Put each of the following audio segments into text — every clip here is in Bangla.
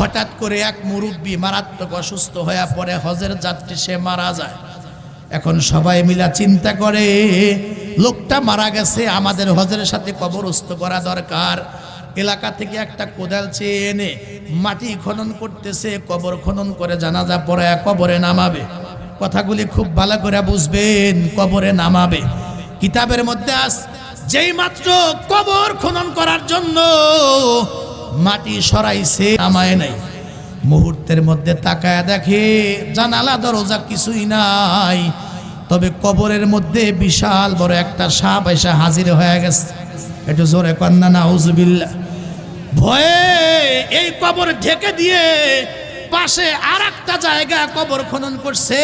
হঠাৎ করে এক মুরব্বী মারাত্মক অসুস্থ হয়ে পড়ে, হজের যাত্রী, সে মারা যায়। এখন সবাই মিলা চিন্তা করে লোকটা মারা গেছে, আমাদের হজের সাথে কবরস্থ করা দরকার। এলাকা থেকে একটা কোদাল চেয়ে এনে মাটি খনন করতেছে, কবর খনন করে জানাজা পড়ায় কবরে নামাবে। কথাগুলি খুব ভালো করে বুঝবেন, কবরে নামাবে। কিতাবের মধ্যে যেই মাত্র কবর খনন করার জন্য মাটি সরাইছে, নামায় নাই, মুহূর্তের মধ্যে তাকায় দেখে জানালা দরজা কিছুই নাই, তবে কবরের মধ্যে বিশাল বড় একটা সাপ এসে হাজির হয়ে গেছে। একটু জোরে কন্যা নাউজুবিল্লাহ। ভয়ে এই কবর ঢেকে দিয়ে পাশে আর একটা জায়গা কবর খনন করছে,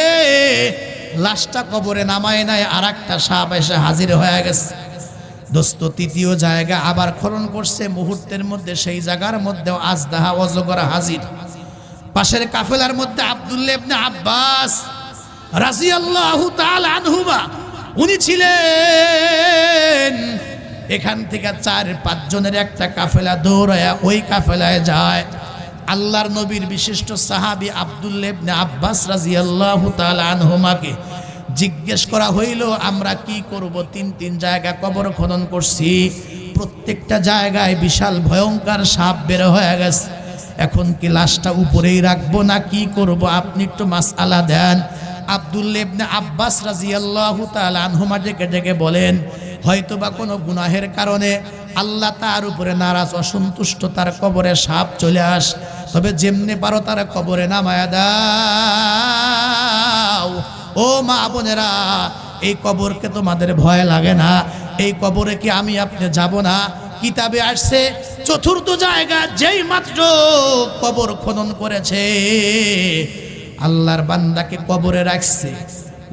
লাশটা কবরে নামায় নাই, আর একটা সাপ এসে হাজির হয়ে গেছে। দোস্ত, তৃতীয় জায়গা আবার খনন করছে, মুহূর্তের মধ্যে সেই জায়গার মধ্যেও আজদাহা অজগর হাজির। পাশের কাফেলার মধ্যে আব্দুল্লাহ ইবনে আব্বাস রাদিয়াল্লাহু তাআলা আনহুমা উনি ছিলেন। এখান থেকে 4-5 জনের একটা কাফেলা দৌড়ায়া ওই কাফেলায় যায়। আল্লাহর নবীর বিশিষ্ট সাহাবী আব্দুল্লাহ ইবনে আব্বাস রাদিয়াল্লাহু তাআলা আনহুমাকে জিজ্ঞেস করা হইল, আমরা কি করব? 3 জায়গা কবর খনন করছি, প্রত্যেকটা জায়গায় বিশাল ভয়ঙ্কর সাপ বের হয়ে গেছে, এখন কি লাশটা উপরেই রাখবো না কি করব? আপনি একটু মাসআলা দেন। আব্দুল্লাহ ইবনে আব্বাস রাদিয়াল্লাহু তাআলা আনহুমা ডেকে বলেন, হয়তোবা কোনো গুনাহের কারণে আল্লাহ তার উপরে নারাজ, অসন্তুষ্ট, তার কবরে সাপ চলে আস, তবে যেমনি পারো তার কবরে নামায়া দাও। ও মা বোনেরা, এই কবরকে তোমাদের ভয় লাগে না? এই কবরে কি আমি আপনি যাব না? কিতাবে আসছে 4র্থ জায়গা যেই মাত্র কবর খনন করেছে, আল্লাহর বান্দাকে কবরে রাখছে,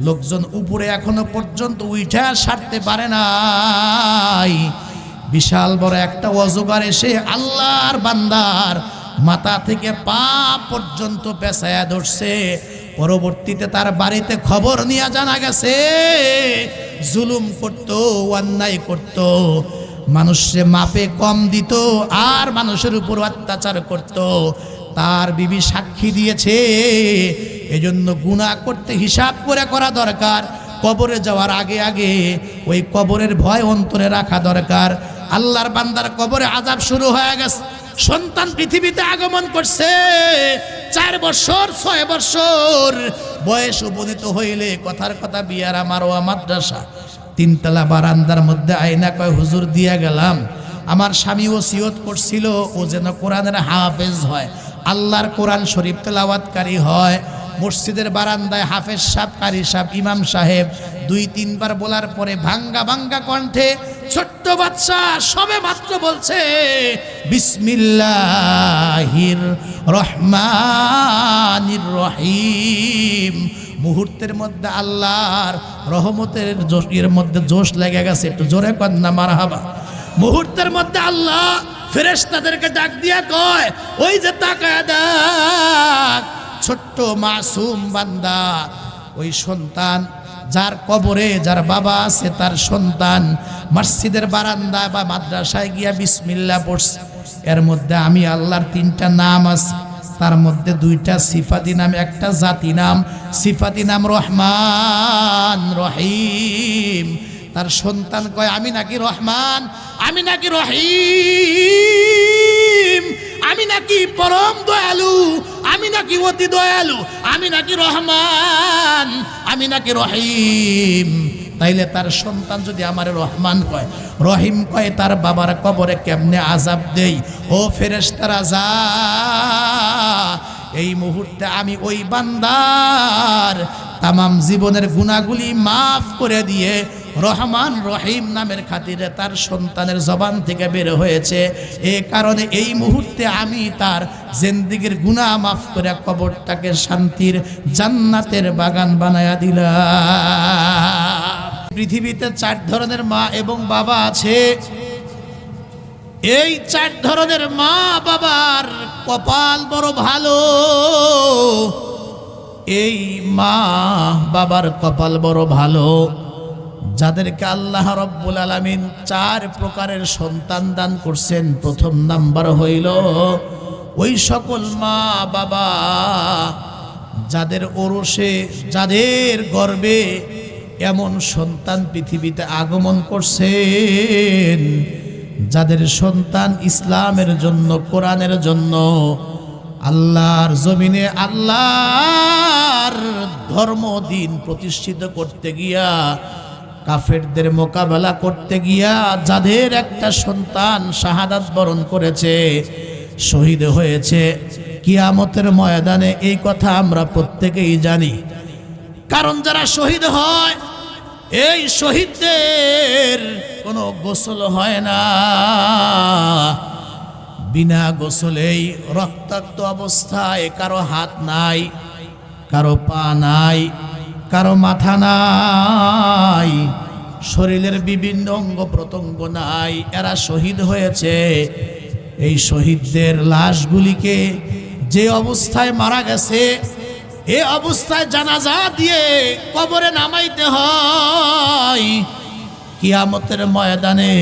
লোকজন উপরে এখনো পর্যন্ত উঠা সারতে পারে নাই। বিশাল বড় একটা অজগর এসে আল্লাহর বান্দার মাথা থেকে পা পর্যন্ত পেঁচায়া ধরছে। পরবর্তীতে তার বাড়িতে খবর নিয়ে জানা গেছে জুলুম করত, অন্যায় করত, মানুষে মাপে কম দিত, আর মানুষের উপর অত্যাচার করত। তার বিবি সাক্ষী দিয়েছে। এজন্য গুনাহ করতে হিসাব করে করা দরকার। কবরে যাওয়ার আগে আগে ওই কবরের ভয় অন্তরে রাখা দরকার। আল্লাহর বান্দার কবরে আযাব শুরু হয়ে গেছে। সন্তান পৃথিবীতে আগমন করছে, 4 বছর 6 বছর বয়স উপনীত হইলে কথার কথা বিয়ারা মারোয়া মাদ্রাসা 3 তলা বারান্দার মধ্যে আয়না কয়, হুজুর দিয়া গেলাম, আমার স্বামী ওসিয়ত করছিল ও যেন কোরআনের হাফেজ হয়, আল্লাহর কোরআন শরীফ তেলাওয়াতকারী হয়। মসজিদের বারান্দায় হাফেজ সাহেব, কারি সাহেব, ইমাম সাহেব 2-3 বার বলার পরে ভাঙ্গা ভাঙ্গা কণ্ঠে ছোট্ট বাচ্চা সবে মাত্র বলছে বিসমিল্লাহির রহমানির রহিম। মুহূর্তের মধ্যে আল্লাহর রহমতের জোশের মধ্যে জোশ লেগে গেছে। একটু জোরে কন্যা মারহাবা। মুহূর্তের মধ্যে আল্লাহ ফেরেশতাদেরকে ডাক দিয়া কয়, ওই যে তাকায় দেখ, ছোট্ট মাসুম বান্দা, ওই সন্তান যার কবরে যার বাবা আছে তার সন্তান মসজিদের বারান্দায় বা মাদ্রাসায় গিয়া বিসমিল্লাহ পড়ছে। এর মধ্যে আমি আল্লাহর 3টা নাম আছে, তার মধ্যে 2টা সিফাতি নাম, একটা জাতি নাম। সিফাতি নাম রহমান রহিম। তার সন্তান কয়, আমি নাকি রহমান, আমি নাকি রহিম, আমি নাকি পরম দয়ালু, আমি নাকি অতি দয়ালু, আমি নাকি রহমান, আমি নাকি রহিম। তাইলে তার সন্তান যদি আমার রহমান কয়, রহিম কয়, তার বাবার কবরে কেমনে আযাব দেই? ও ফেরেশতারা যা, এই মুহূর্তে আমি ওই বান্দার তামাম জীবনের গুনাহগুলি মাফ করে দিয়ে রহমান রহিম নামের খাতিরে তার সন্তানের জবান থেকে বের হয়েছে, এ কারণে এই মুহূর্তে আমি তার জিন্দেগীর গুনাহ মাফ করে কবরটাকে শান্তির জান্নাতের বাগান বানায়া দিলাম। পৃথিবীতে 4 ধরনের মা এবং বাবা আছে। এই 4 ধরনের মা বাবার কপাল বড় ভালো। এই মা বাবার কপাল বড় ভালো যাদেরকে আল্লাহ রব্বুল আলামিন 4 প্রকারের সন্তান দান করছেন। প্রথম নাম্বার হইল ওই সকল মা বাবা যাদের ওরসে, যাদের গর্ভে এমন সন্তান পৃথিবীতে আগমন করছেন, যাদের সন্তান ইসলামের জন্য, কোরআনের জন্য, আল্লাহর জমিনে আল্লাহর ধর্ম দিন প্রতিষ্ঠিত করতে গিয়া, কাফেরদের মোকাবেলা করতে গিয়া যাদের একটা সন্তান শাহাদাত বরণ করেছে, শহীদ হয়েছে, কিয়ামতের ময়দানে এই কথা আমরা প্রত্যেকেই জানি। কারণ যারা শহীদ হয়, এই শহীদদের কোনো গোসল হয় না, বিনা গোসলেই রক্তাক্ত অবস্থায়, কারো হাত নাই, কারো পা নাই, কারো মাথা নাই, শরীরের বিভিন্ন অঙ্গ প্রত্যঙ্গ নাই, এরা শহীদ হয়েছে। এই শহীদদের লাশগুলিকে যে অবস্থায় মারা গেছে, এ অবস্থায় জানাজা দিয়ে কবরে নামাইতে হয়। কিয়ামতের ময়দানে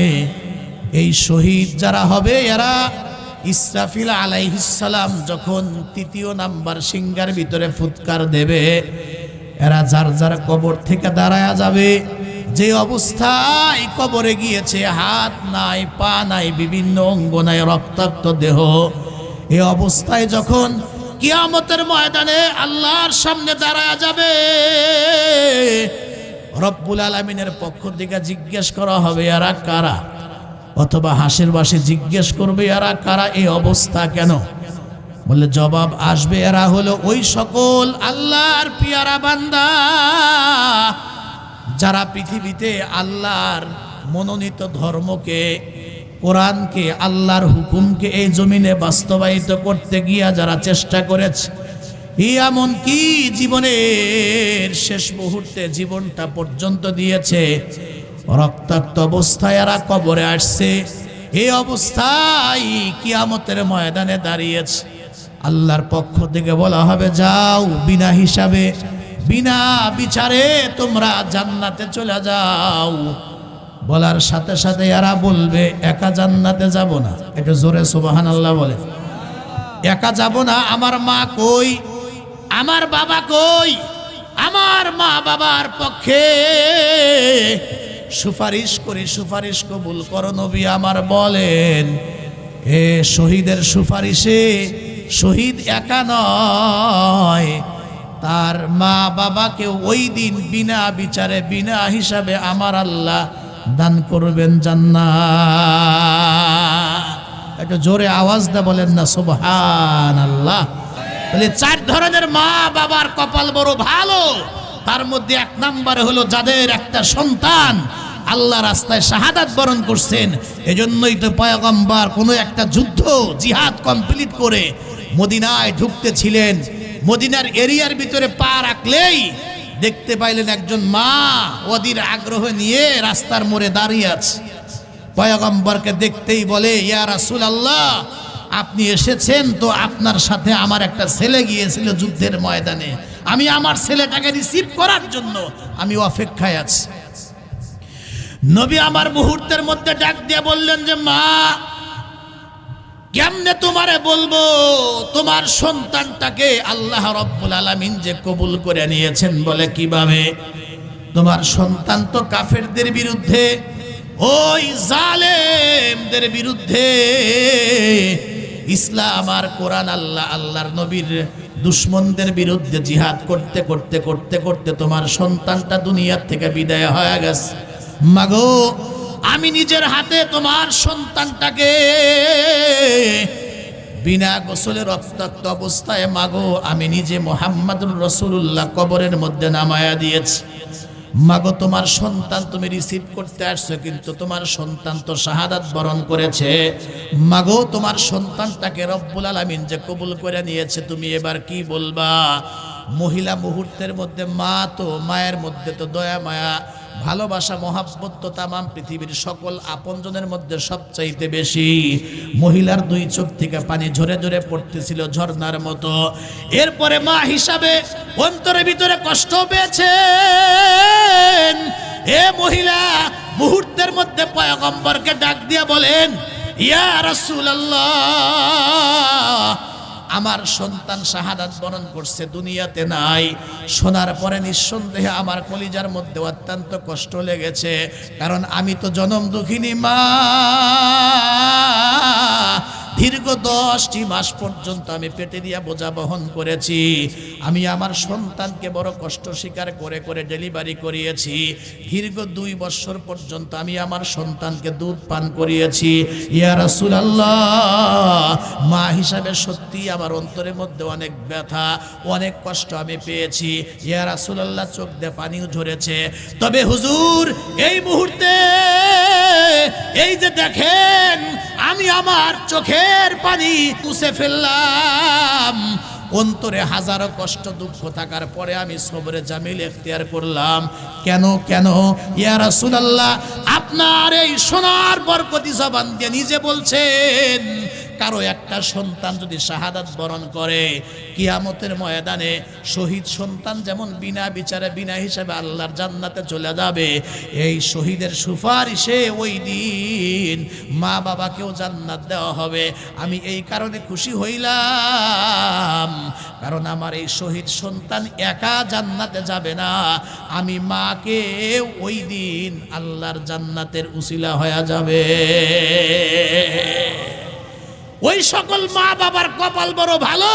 এই শহীদ যারা হবে, এরা ইসরাফিল আলাইহিস সালাম যখন তৃতীয় নাম্বার সিংহার ভিতরে ফুৎকার দেবে, এরা যার যার কবর থেকে দাঁড়ায়া যাবে। যে অবস্থায় কবরে গিয়েছে, হাত নাই, পা নাই, বিভিন্ন অঙ্গ নাই, রক্তাক্ত দেহ, এই অবস্থায় যখন কিয়ামতের ময়দানে আল্লাহর সামনে দাঁড়ায়া যাবে, রব্বুল আলামিনের পক্ষ থেকে জিজ্ঞেস করা হবে এরা কারা, অথবা হাসির বাসে জিজ্ঞেস করবে এরা কারা, এই অবস্থা কেন? বলে জবাব আসবে, এরা হলো ওই সকল আল্লাহর পিয়ারা বান্দা যারা পৃথিবীতে আল্লাহর মনোনীত ধর্মকে, কোরআনকে, আল্লাহর হুকুমকে এই জমিনে বাস্তবায়িত করতে গিয়া যারা চেষ্টা করেছে, এমন কি জীবনের শেষ মুহূর্তে জীবনটা পর্যন্ত দিয়েছে, রক্তাক্ত অবস্থায় এরা কবরে আসছে। এই অবস্থায় কিয়ামতের ময়দানে দাঁড়িয়েছে। আল্লাহর পক্ষ থেকে বলা হবে, যাও, বিনা হিসাবে, বিনা বিচারে তোমরা জান্নাতে চলে যাও। বলার সাথে সাথে এরা বলবে, একা জান্নাতে যাব না। একটু জোরে সুবহানাল্লাহ বলে। একা যাব না, আমার মা কই, আমার বাবা কই, আমার মা বাবার পক্ষে সুপারিশ করি, সুপারিশ কবুল করো নবী আমার। বলেন, এ শহীদের সুপারিশে শহীদ একা নয়, তার মা বাবাকে ওই দিন বিনা বিচারে, বিনা হিসাবে আমার আল্লাহ দান করবেন জান্নাত। একটু জোরে আওয়াজ দে বলেন না সুবহানাল্লাহ। বলে 4 ধরনের মা বাবার কপাল বড় ভালো। তার মধ্যে 1 নম্বরে হলো যাদের একটা সন্তান আল্লাহ রাস্তায় শাহাদাত বরণ করছেন। এজন্যই তো পয়গম্বর কোনো একটা যুদ্ধ, জিহাদ কমপ্লিট করে মদিনায় ঢুকতেছিলেন। মদিনার এরিয়ার ভিতরে পা রাখলেই দেখতে পাইলেন একজন মা অধীর আগ্রহ নিয়ে রাস্তার মোড়ে দাঁড়িয়ে আছে। পয়গম্বরকে দেখতেই বলে, ইয়া রাসূলুল্লাহ, আপনি এসেছেন তো আপনার সাথে আমার একটা ছেলে গিয়েছিল যুদ্ধের ময়দানে, আমি আমার ছেলেটাকে রিসিভ করার জন্য আমি অপেক্ষায় আছি। নবী আমার মুহূর্তের মধ্যে ডাক দিয়ে বললেন যে, মা, কেমনে তোমারে বলবো তোমার সন্তানটাকে আল্লাহ রাব্বুল আলামিন যে কবুল করে নিয়েছেন। বলে কিভাবে? তোমার সন্তান তো কাফেরদের বিরুদ্ধে, ওই জালেমদের বিরুদ্ধে, ইসলাম আর কোরআন, আল্লাহর নবীর দুশমনদের বিরুদ্ধে জিহাদ করতে করতে করতে করতে তোমার সন্তানটা দুনিয়ার থেকে বিদায় হয়ে গেছে। মাগো, আমি নিজের হাতে তোমার সন্তানটাকে বিনা গোসলে রক্তাক্ত অবস্থায়, মাগো, আমি নিজে মুহাম্মাদুর রাসূলুল্লাহ কবরের মধ্যে নামায়া দিয়েছি। মাগো, তোমার সন্তান তুমি রিসিভ করতে আসছো, কিন্তু তোমার সন্তান তো শাহাদাত বরণ করেছে। মাগো, তোমার সন্তানটাকে রব্বুল আলামিন যে কবুল করে নিয়েছে, তুমি এবার কি বলবা? মহিলা মুহূর্তের মধ্যে, মা তো, মায়ের মধ্যে তো দয়া মায়া ভালোবাসা মহাব্বত তো তামাম পৃথিবীর সকল আপনজনের মধ্যে সবচাইতে বেশি। মহিলার 2 চোখ থেকে পানি ঝরে ঝরে পড়তেছিল ঝর্ণার মতো। এরপরে মা হিসাবে অন্তরের ভিতরে কষ্ট পেয়েছেন। এ মহিলা মুহূর্তের মধ্যে পয়গম্বরকে ডাক দিয়ে বলেন, ইয়া রাসূলুল্লাহ, আমার সন্তান শাহাদাত বরণ করছে, দুনিয়াতে নাই। শোনার পরে নিঃসন্দেহে আমার কলিজার মধ্যে অত্যন্ত কষ্ট লেগেছে, কারণ আমি তো জনম দুঃখিনী মা। দীর্ঘ 10টি মাস পর্যন্ত আমি পেটে দিয়া বোঝা বহন করেছি। আমি আমার সন্তানকে বড় কষ্ট স্বীকার করে করে ডেলিভারি করিয়েছি। দীর্ঘ 2 বছর পর্যন্ত আমি আমার সন্তানকে দুধ পান করিয়েছি। ইয়া রাসূলুল্লাহ, মা হিসাবে সত্যি আমার অন্তরের মধ্যে অনেক ব্যথা, অনেক কষ্ট আমি পেয়েছি। ইয়া রাসূলুল্লাহ, চোখ দিয়ে পানিও ঝরেছে। তবে হুজুর, এই মুহূর্তে এই যে দেখেন, আমি আমার চোখের পানি মুছে ফেললাম। অন্তরে হাজারো কষ্ট দুঃখ থাকার পরে আমি সবরে জামিল এখতিয়ার করলাম। কেন কেন? ইয়া রাসূলুল্লাহ, আপনার এই সোনার বরকতি জবান দিয়ে নিজে বলছেন, কারো একটা সন্তান যদি শাহাদাত বরণ করে, কিয়ামতের ময়দানে শহীদ সন্তান যেমন বিনা বিচারে বিনা হিসাবে আল্লাহর জান্নাতে চলে যাবে, এই শহীদের সুপারিশে ওই দিন মা বাবাকেও জান্নাত দেওয়া হবে। আমি এই কারণে খুশি হইলাম, কারণ আমার এই শহীদ সন্তান একা জান্নাতে যাবে না, আমি মাকে ওই দিন আল্লাহর জান্নাতের উসিলা হয়ে যাবে। ওই সকল মা বাবার কপাল বড় ভালো,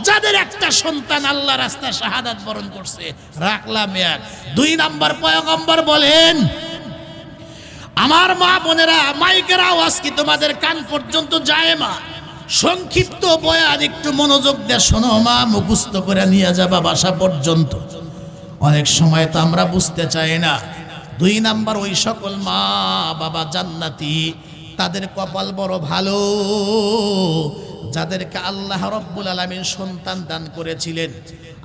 যাদের একটা সন্তান আল্লাহ রাস্তায় শাহাদাত বরণ করছে। রাখলাম এক। 2 নাম্বার, পয়গম্বর বলেন, আমার মা বোনেরা, মাইকের আওয়াজ কি তোমাদের কান পর্যন্ত যায়? মা, সংক্ষিপ্ত বয়ান একটু মনোযোগ দিয়ে শোনো মা, মুখস্থ করে নিয়ে যাবা বাসা পর্যন্ত। অনেক সময় তো আমরা বুঝতে চাই না। 2 নাম্বার, ওই সকল মা বাবা জান্নাতি, তাদের কপাল বড় ভালো, যাদেরকে আল্লাহ রাব্বুল আলামিন সন্তান দান করেছিলেন,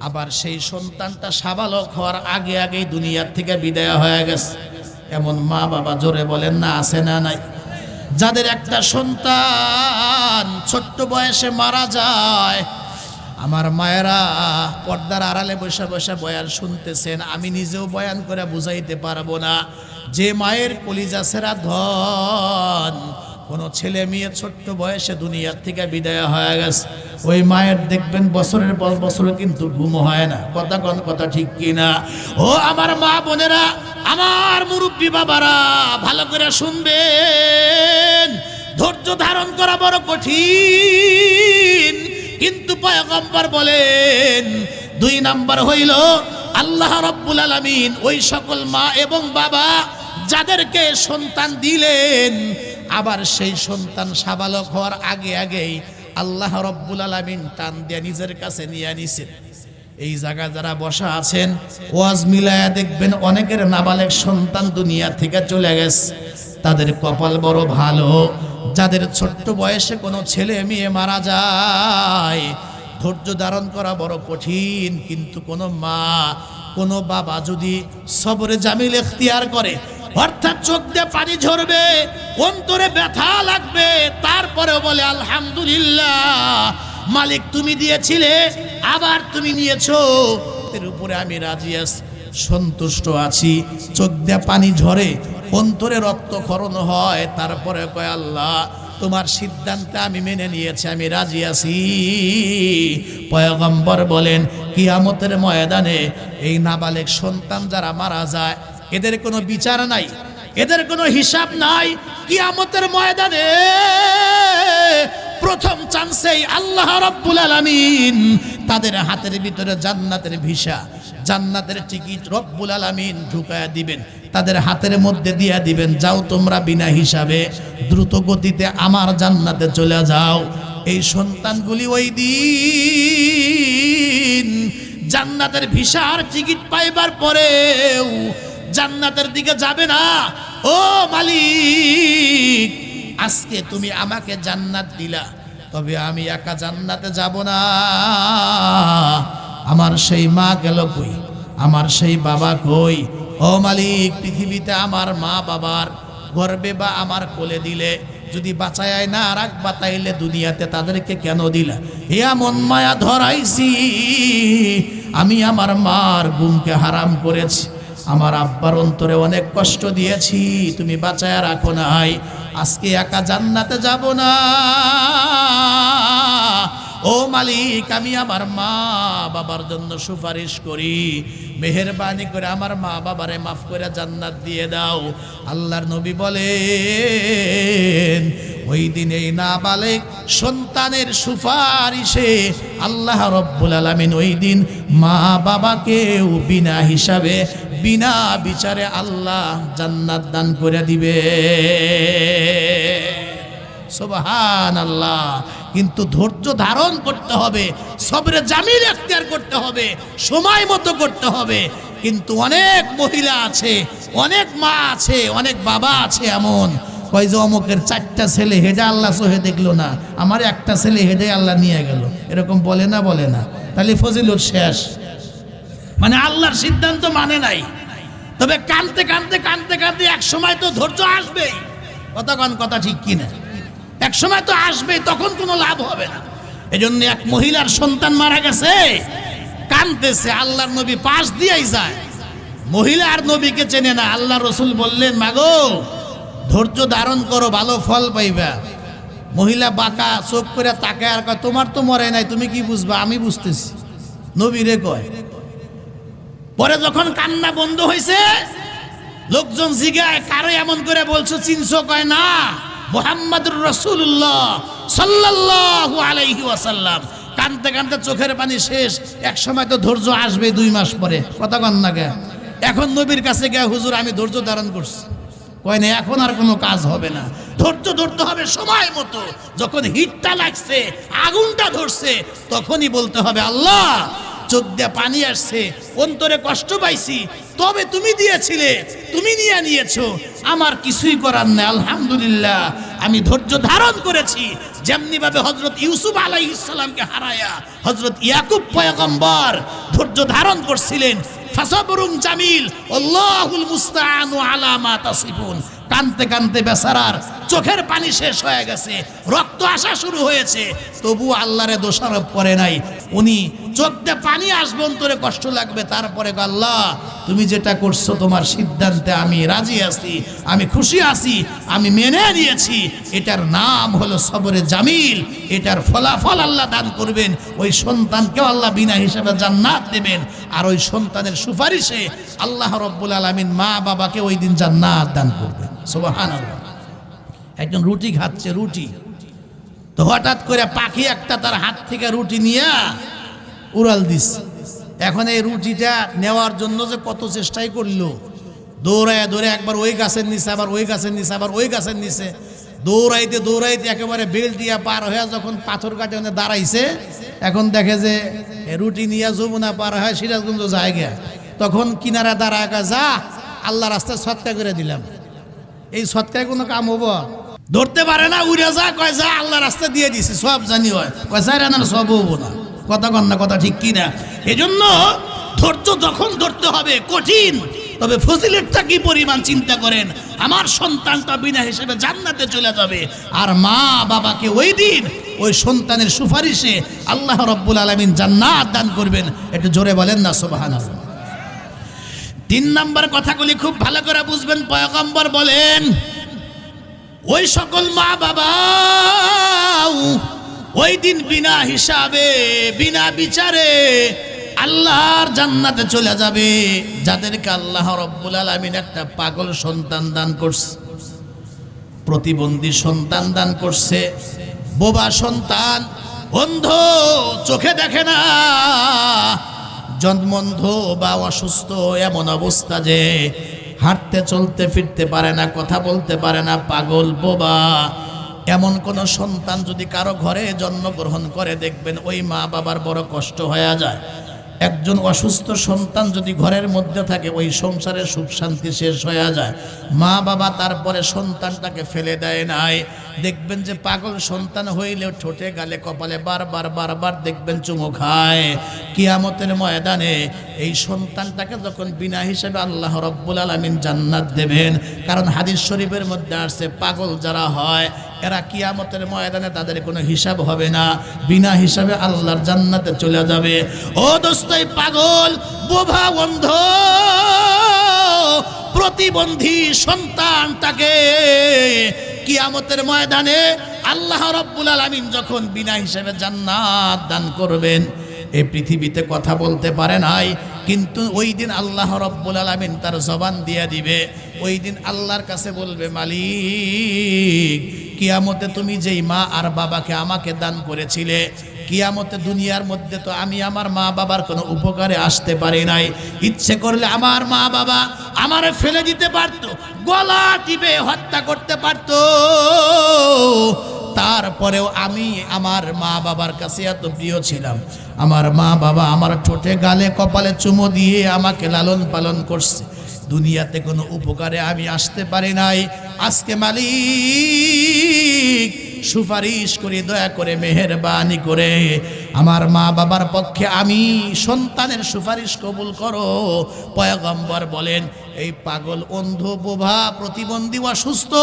আবার সেই সন্তানটা সাবালক হওয়ার আগে আগেই দুনিয়ার থেকে বিদায় হয়ে গেছে। এমন মা বাবা জোরে বলেন না, আছে না নাই? যাদের একটা সন্তান ছোট্ট বয়সে মারা যায়। আমার মায়েরা পর্দার আড়ালে বসে বসে বয়ান শুনতেছেন, আমি নিজেও বয়ান করে বুঝাইতে পারবো না। যে মায়ের কলিজা সেরা ধন, কোনো ছেলে মেয়ে ছোট্ট বয়সে দুনিয়ার থেকে বিদায় হয়ে গেছে, ওই মায়ের দেখবেন বছরের পর বছর কিন্তু ঘুম হয় না। কথা ঠিক কিনা? ও আমার মা বোনেরা, আমার মুরব্বী বাবারা, ভালো করে শুনবেন। ধৈর্য ধারণ করা বড় কঠিন, কিন্তু পয়গম্বর বলেন 2 নাম্বার হইল, আল্লাহ রাব্বুল আলামিন ওই সকল মা এবং বাবা যাদেরকে সন্তান দিলেন, আবার সেই সন্তান সাবালক হওয়ার আগে আগেই আল্লাহ রাব্বুল আলামিন টান দিয়ে নিজের কাছে নিয়ে নিছেন। এই জায়গা যারা বসা আছেন, ওয়াজ মিলায়া দেখবেন অনেকের নাবালেগ সন্তান দুনিয়া থেকে চলে গেছে। তাদের কপাল বড় ভালো, যাদের ছোট্ট বয়সে কোনো ছেলে মেয়ে মারা যায়। ধৈর্য ধারণ করা বড় কঠিন, কিন্তু কোনো মা কোনো বাবা যদি সবরে জামিল এখতিয়ার করে, অর্থাৎ চোখ দিয়ে পানি ঝরবে, অন্তরে ব্যথা লাগবে, তারপরেও বলে আলহামদুলিল্লাহ, মালিক তুমি দিয়েছিলে, আবার তুমি নিয়েছো, এর উপরে আমি রাজি আছি, সন্তুষ্ট আছি। চোখ দিয়ে পানি ঝরে, অন্তরে রক্তক্ষরণ হয়, তারপরে কয় আল্লাহ তোমার সিদ্ধান্তে আমি মেনে নিয়েছি, আমি রাজি আছি। পয়গম্বর বলেন, কিয়ামতের ময়দানে এই নাবালেগ সন্তান যারা মারা যায়, এদের কোনো বিচার নাই, এদের কোনো হিসাব নাই। কিয়ামতের ময়দানে প্রথম চান্সেই আল্লাহ রাব্বুল আলামিন তাদের হাতের ভিতরে জান্নাতের ভিসা, জান্নাতের টিকিট রব্বুল আলামিন ঢুকায়া দিবেন, তাদের হাতের মধ্যে দিয়া দিবেন, যাও তোমরা বিনা হিসাবে দ্রুত গতিতে আমার জান্নাতে চলে যাও। এই সন্তানগুলি ওই দিন জান্নাতের ভিসার টিকিট পাইবার পরেও জান্নাতের দিকে যাবে না। ও মালিক, আজকে তুমি আমাকে জান্নাত দিলা, তবে আমি একা জান্নাতে যাব না। আমার সেই মা গেল কই, আমার সেই বাবা কই? ও মালিক, পৃথিবীতে আমার মা বাবার গর্বে বা আমার কোলে দিলে যদি বাঁচায় না রাখবা, তাইলে দুনিয়াতে তাদেরকে কেন দিলা? এমন মায়া ধরাইছি, আমি আমার মার ঘুমকে হারাম করেছি, আমার আব্বার অন্তরে অনেক কষ্ট দিয়েছি, তুমি বাঁচায় রাখো নাই। আজকে একা জান্নাতে যাব না। ও মালিক, আমি আমার মা বাবার জন্য সুপারিশ করি, মেহেরবানি করে আমার মা বাবারে মাফ করে জান্নাত দিয়ে দাও। আল্লাহর নবী বলেন, ওই দিন এই নাবালেগ সন্তানের সুপারিশে আল্লাহ রব্বুল আলামিন ওই দিন মা বাবাকেও বিনা হিসাবে বিনা বিচারে আল্লাহ জান্নাত দান করে দিবে। সুবহানাল্লাহ। কিন্তু ধৈর্য ধারণ করতে হবে, সবরে জামিল এখতিয়ার করতে হবে, সময় মতো করতে হবে। কিন্তু অনেক মহিলা আছে, অনেক মা আছে, অনেক বাবা আছে এমন কয় যে অমুকের 4টা ছেলে হেডে আল্লাহ সহে দেখলো না, আমার একটা ছেলে হেডে আল্লাহ নিয়ে গেল, এরকম বলে না? বলে না? তাহলে ফজিলত শেষ, মানে আল্লাহর সিদ্ধান্ত মানে নাই। তবে কানতে কানতে কানতে কানতে এক সময় তো ধৈর্য আসবেই। কথা ঠিক কিনা? এক সময় তো আসবে, তখন কোনো লাভ হবে না। এজন্য এক মহিলার সন্তান মারা গেছে, কানতেছে, আল্লাহর নবী পাশ দিয়েই যায়। মহিলা আর নবীকে চেনে না। আল্লাহ রসুল বললেন, মাগো ধৈর্য ধারণ করো, ভালো ফল পাইবা। মহিলা বাঁকা চোখ করে তাকায় আর কয়, তোমার তো মরে নাই, তুমি কি বুঝবা? আমি বুঝতেছি। নবীরে কয়। পরে যখন কান্না বন্ধ হয়েছে, লোকজন জিগায়, কারো এমন করে বলছো চিনছো? কয় না, মুহাম্মাদুর রাসূলুল্লাহ সাল্লাল্লাহু আলাইহি ওয়াসাল্লাম। কানতে কানতে চোখের পানি শেষ। এক সময় তো ধৈর্য আসবে 2 মাস পরে। কথা কন না গে? এখন নবীর কাছে গিয়ে, হুজুর আমি ধৈর্য ধারণ করছি। কয় না, এখন আর কোনো কাজ হবে না। ধৈর্য ধরতে হবে সময় মতো। যখন হিটটা লাগছে, আগুনটা ধরছে, তখনই বলতে হবে, আল্লাহ চোখ দিয়ে পানি আসছে, অন্তরে কষ্ট পাইছি, তবে তুমি দিয়েছিলে, তুমি নিয়ে নিয়েছো, আমার কিছুই করার নেই। আলহামদুলিল্লাহ, আমি ধৈর্য ধারণ করেছি। যেমনি ভাবে হযরত ইউসুফ আলাইহিস সালামকে হারায়া হযরত ইয়াকুব পয়গম্বর ধৈর্য ধারণ করছিলেন। ফাসাবরুন জামিল, আল্লাহুল মুস্তাআনু আলা মা তাসিফুন। কানতে কানতে বেচারার চোখের পানি শেষ হয়ে গেছে, রক্ত আসা শুরু হয়েছে, তবু আল্লাহরে দোষারোপ করে নাই। উনি চোখ দিয়ে পানি আসবে, অন্তরে কষ্ট লাগবে, তারপরে আল্লাহ তুমি যেটা করছো তোমার সিদ্ধান্তে আমি রাজি আছি, আমি খুশি আছি, আমি মেনে নিয়েছি। এটার নাম হলো সবরে জামিল। এটার ফলাফল আল্লাহ দান করবেন। ওই সন্তানকেও আল্লাহ বিনা হিসাবে জান্নাত দেবেন। আর ওই সন্তানের সুপারিশে আল্লাহ রব্বুল আলামিন মা বাবাকে ওই দিন জান্নাত দান করবেন। সুবহানাল্লাহ। একজন রুটি খাচ্ছে, রুটি তো হঠাৎ করে পাখি একটা তার হাত থেকে রুটি নিয়ে উড়াল দিস। এখন এই রুটিটা নেওয়ার জন্য যে কত চেষ্টাই করলো, দৌড়ায় দৌড়ে একবার ওই গাছের নিচে, আবার ওই গাছের নিচে, আবার ওই গাছের নিচে, দৌড়াইতে দৌড়াইতে একেবারে বেল দিয়া পার হয়ে যখন পাথর কাটে দাঁড়াইছে, এখন দেখে যে রুটি নিয়ে যমুনা পার হয় সিরাজগঞ্জ জায়গা। তখন কিনারা দাঁড়ায়, যা আল্লাহ রাস্তায় সৎকা করে দিলাম। এই সৎকায় কোনো কাম হবো? ধরতে পারে না, উড়ে যা, কয় যা আল্লাহ রাস্তা দিয়ে দিছি, সব জানি হয়, কয় যা রান্নার সব হবো না। কথা কন না? কথা ঠিক কিনা? এজন্য ধৈর্য যখন ধরতে হবে কঠিন, তবে ফজিলতটা কি পরিমাণ চিন্তা করেন। আমার সন্তানটা বিনা হিসেবে জান্নাতে চলে যাবে, আর মা বাবাকে ওই দিন ওই সন্তানের সুপারিশে আল্লাহ রব্বুল আলামিন জান্নাত দান করবেন। একটু জোরে বলেন না সুবহানাল্লাহ। 3 নম্বর কথাগুলি খুব ভালো করে বুঝবেন। পয়গম্বর বলেন, ওই সকল মা বাবা ওই দিন বিনা হিসাবে বিনা বিচারে আল্লাহর জান্নাতে চলে যাবে, যাদেরকে আল্লাহ রব্বুল আলামিন একটা পাগল সন্তান দান করছে, প্রতিবন্ধী সন্তান দান করছে, বোবা সন্তান, অন্ধ, চোখে দেখে না, জন্মন্ধ বা অসুস্থ, এমন অবস্থা যে হাঁটতে চলতে ফিরতে পারে না, কথা বলতে পারে না, পাগল, বোবা, এমন কোন সন্তান যদি কারো ঘরে জন্মগ্রহণ করে, দেখবেন ওই মা বাবার বড় কষ্ট হয়ে যায়। একজন অসুস্থ সন্তান যদি ঘরের মধ্যে থাকে, ওই সংসারের সুখ শান্তি শেষ হয়ে যায়। মা বাবা তারপরে সন্তানটাকে ফেলে দেয় নাই। দেখবেন যে পাগল সন্তান হইলেও ঠোঁটে গালে কপালে বারবার বারবার দেখবেন চুমু খায়। কিয়ামতের ময়দানে এই সন্তানটাকে যখন বিনা হিসেবে আল্লাহ রব্বুল আলামিন জান্নাত দেবেন। কারণ হাদিস শরীফের মধ্যে আসছে, পাগল যারা হয় এরা কিয়ামতের ময়দানে তাদের কোনো হিসাব হবে না, বিনা হিসাবে আল্লাহর জান্নাতে চলে যাবে। ও দোস্তাই, পাগল, বোবা, অন্ধ, প্রতিবন্ধী সন্তানটাকে কিয়ামতের ময়দানে আল্লাহ রাব্বুল আলামিন যখন বিনা হিসেবে জান্নাত দান করবেন, এই পৃথিবীতে কথা বলতে পারে নাই, কিন্তু ওই দিন আল্লাহ রাব্বুল আলামিন তার জবান দিয়ে দিবে। ওই দিন আল্লাহর কাছে বলবে, মালিক কিয়ামতে তুমি যেই মা আর বাবাকে আমাকে দান করেছিলে, কিয়ামতে দুনিয়ার মধ্যে তো আমি আমার মা বাবার কোনো উপকারে আসতে পারি নাই। ইচ্ছে করলে আমার মা বাবা আমারে ফেলে দিতে পারতো, গলা টিপে হত্যা করতে পারতো, তারপরেও আমি আমার মা বাবার কাছে এত প্রিয় ছিলাম। আমার মা বাবা আমার ঠোঁটে গালে কপালে চুমো দিয়ে আমাকে লালন পালন করছে, দুনিয়াতে কোনো উপকারে আমি আসতে পারি নাই। আজকে মালিক সুপারিশ করি, দয়া করে মেহেরবানি করে আমার মা বাবার পক্ষে আমি সন্তানের সুপারিশ কবুল করো। পয়গম্বর বলেন, এই পাগল, অন্ধ, বোবা, প্রতিবন্ধী, অসুস্থ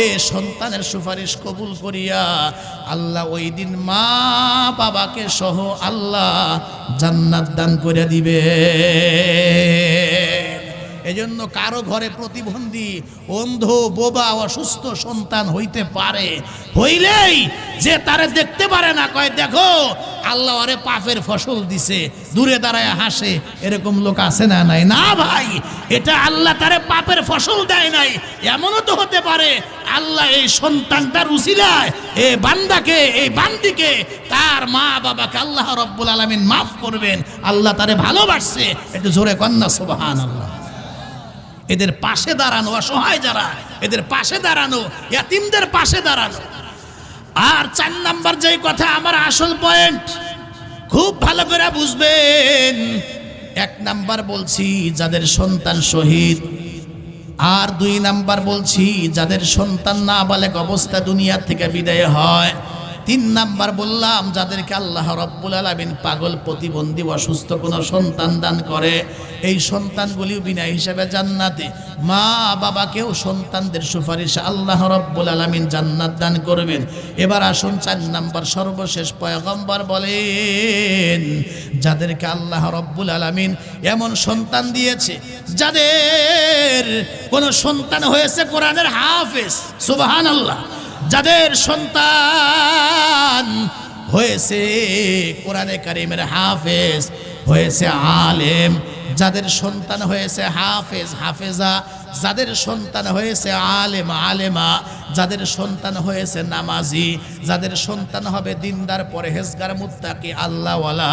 এ সন্তানের সুপারিশ কবুল করিয়া আল্লাহ ওই দিন মা বাবাকে সহ আল্লাহ জান্নাত দান করে দিবে। এজন্য কারো ঘরে প্রতিবন্ধী, অন্ধ, বোবা, অসুস্থ সন্তান হইতে পারে, হইলেই যে তারে দেখতে পারে না, কয় দেখো আল্লাহ আরে পাপের ফসল দিছে, দূরে দাঁড়ায় হাসে, এরকম লোক আছে না? নাই না ভাই, এটা আল্লাহ তারে পাপের ফসল দেয় নাই। এমনও তো হতে পারে আল্লাহ এই সন্তানটার উসিলায় এই বান্দাকে, এই বান্দিকে, তার মা বাবাকে আল্লাহ রাব্বুল আলামিন মাফ করবেন, আল্লাহ তারে ভালোবাসছে। একটু জোরে কন্যা সুবহানাল্লাহ। এদের পাশে দাঁড়ানো, অসহায় যারা, এদের পাশে দাঁড়ানো, ইয়াতিমদের পাশে দাঁড়ানো। আর 4 নাম্বার যেই কথা, আমার আসল পয়েন্ট, খুব ভালো করে বুঝবেন। 1 নাম্বার বলছি যাদের সন্তান শহীদ, আর 2 নাম্বার বলছি যাদের সন্তান নাবালেগ অবস্থা দুনিয়া থেকে বিদায় হয়। 3 নাম্বার বললাম যাদেরকে আল্লাহ রাব্বুল আলামিন পাগল, প্রতিবন্ধী, অসুস্থ কোনো সন্তান দান করে, এই সন্তানগুলিও বিনা হিসাবে জান্নাতে। মা বাবাকেও সন্তানদের সুপারিশে আল্লাহ রাব্বুল আলামিন জান্নাত দান করবেন। এবার আসুন 4 নাম্বার, সর্বশেষ পয়গম্বর বলেন যাদেরকে আল্লাহ রাব্বুল আলামিন এমন সন্তান দিয়েছে, যাদের কোনো সন্তান হয়েছে কোরআনের হাফেজ, সুবহানাল্লাহ, যাদের সন্তান হয়েছে কোরআনে কারিমের হাফেজ, হয়েছে আলেম, যাদের সন্তান হয়েছে হাফেজ, হাফেজা, যাদের সন্তান হয়েছে আলেম, আলেমা, যাদের সন্তান হয়েছে নামাজি, যাদের সন্তান হবে দিনদার, পরহেজগার, মুত্তাকি, আল্লাহওয়ালা,